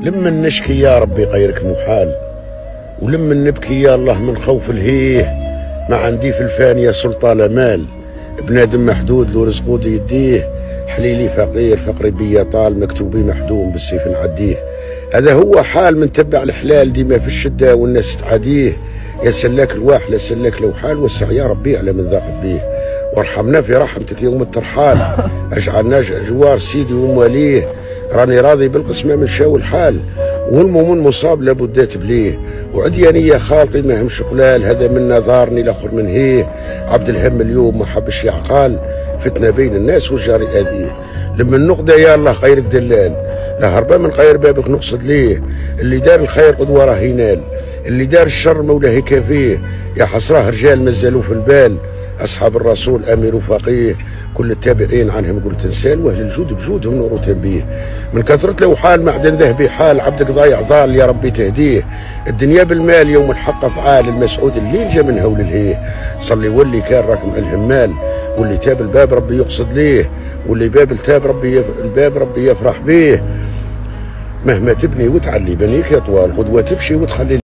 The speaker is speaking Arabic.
لما نشكي يا ربي غيرك محال، ولما نبكي يا الله من خوف الهيه. ما عندي في الفانية سلطان مال، بنادم محدود له رزقه يديه. حليلي فقير فقري بيا طال، مكتوبي محدوم بالسيف نعديه. هذا هو حال من تبع الحلال، ديما في الشدة والناس تعاديه. يا سلاك الواح لا سلاك لو حال، وسع يا ربي على من ذاقت بيه. وارحمنا في رحمتك يوم الترحال، اجعلنا جوار سيدي ومواليه. راني راضي بالقسمة من شاو الحال، والمؤمن مصاب لابد تبليه. وعديانية خالقي ما همش قلال، هذا منا ضارني الاخر من هيه. عبد الهم اليوم ما حبش يعقال، فتنة بين الناس والجاري اذيه. لما النقدة يا الله غيرك دلال، لا هربا من غير بابك نقصد ليه. اللي دار الخير قدوة راه ينال، اللي دار الشر مولاه يكافيه. يا حسراه رجال مازالوا في البال، أصحاب الرسول أمير وفقيه. كل التابعين عنهم قلت تنسال، وأهل الجود بجودهم نور وتنبيه. من كثرة لو حال معدن ذهبي حال، عبدك ضايع ضال يا ربي تهديه. الدنيا بالمال يوم الحق أفعال، المسعود الليل جا من هول الهيه. صلي واللي كان راكم الهمال، واللي تاب الباب ربي يقصد ليه، واللي باب التاب الباب ربي يفرح بيه. مهما تبني وتعلي بنيك يا طوال، غدوة تمشي وتخلي